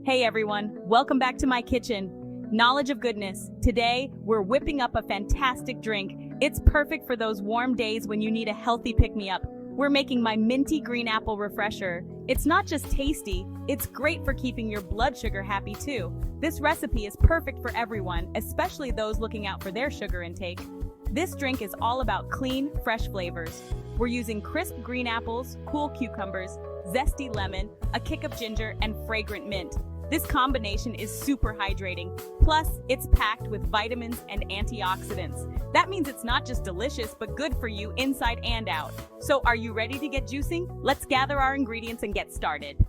Hey everyone, welcome back to my kitchen. Knowledge of goodness. Today, we're whipping up a fantastic drink. It's perfect for those warm days when you need a healthy pick-me-up. We're making my Minty Green Apple Refresher. It's not just tasty, it's great for keeping your blood sugar happy too. This recipe is perfect for everyone, especially those looking out for their sugar intake. This drink is all about clean, fresh flavors. We're using crisp green apples, cool cucumbers, zesty lemon, a kick of ginger, and fragrant mint. This combination is super hydrating. Plus, it's packed with vitamins and antioxidants. That means it's not just delicious, but good for you inside and out. So are you ready to get juicing? Let's gather our ingredients and get started.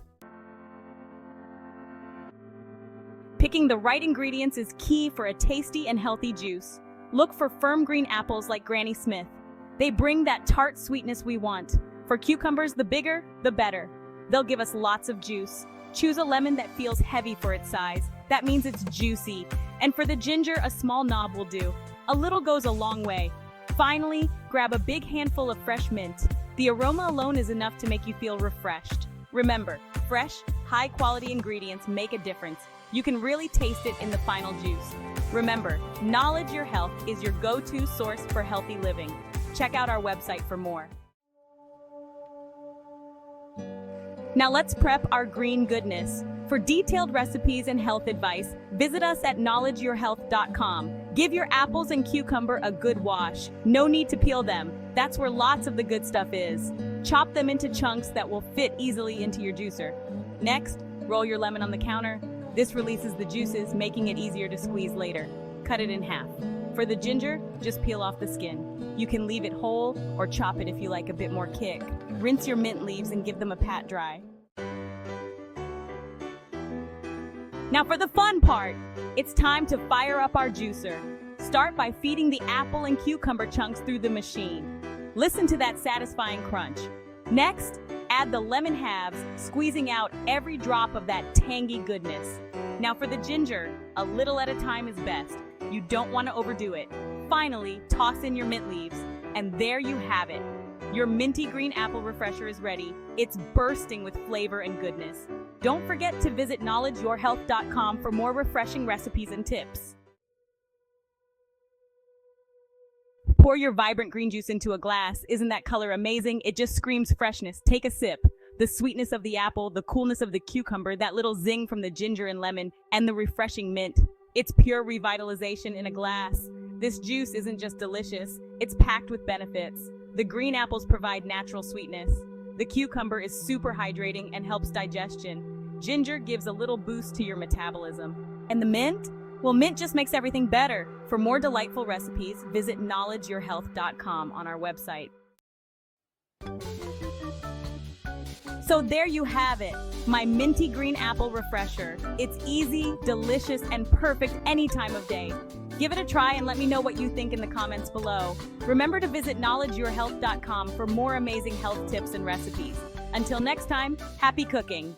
Picking the right ingredients is key for a tasty and healthy juice. Look for firm green apples like Granny Smith. They bring that tart sweetness we want. For cucumbers, the bigger, the better. They'll give us lots of juice. Choose a lemon that feels heavy for its size. That means it's juicy. And for the ginger, a small knob will do. A little goes a long way. Finally, grab a big handful of fresh mint. The aroma alone is enough to make you feel refreshed. Remember, fresh, high-quality ingredients make a difference. You can really taste it in the final juice. Remember, Knowledge Your Health is your go-to source for healthy living. Check out our website for more. Now let's prep our green goodness. For detailed recipes and health advice, visit us at knowledgeyourhealth.com. Give your apples and cucumber a good wash. No need to peel them. That's where lots of the good stuff is. Chop them into chunks that will fit easily into your juicer. Next, roll your lemon on the counter. This releases the juices, making it easier to squeeze later. Cut it in half. For the ginger, just peel off the skin. You can leave it whole or chop it if you like a bit more kick. Rinse your mint leaves and give them a pat dry. Now for the fun part, it's time to fire up our juicer. Start by feeding the apple and cucumber chunks through the machine. Listen to that satisfying crunch. Next, add the lemon halves, squeezing out every drop of that tangy goodness. Now for the ginger, a little at a time is best. You don't want to overdo it. Finally, toss in your mint leaves, and there you have it. Your Minty Green Apple Refresher is ready. It's bursting with flavor and goodness. Don't forget to visit knowledgeyourhealth.com for more refreshing recipes and tips. Pour your vibrant green juice into a glass. Isn't that color amazing? It just screams freshness. Take a sip. The sweetness of the apple, the coolness of the cucumber, that little zing from the ginger and lemon, and the refreshing mint. It's pure revitalization in a glass. This juice isn't just delicious, it's packed with benefits. The green apples provide natural sweetness. The cucumber is super hydrating and helps digestion. Ginger gives a little boost to your metabolism. And the mint? Well, mint just makes everything better. For more delightful recipes, visit knowledgeyourhealth.com on our website. So there you have it, my Minty Green Apple Refresher. It's easy, delicious, and perfect any time of day. Give it a try and let me know what you think in the comments below. Remember to visit knowledgeyourhealth.com for more amazing health tips and recipes. Until next time, happy cooking!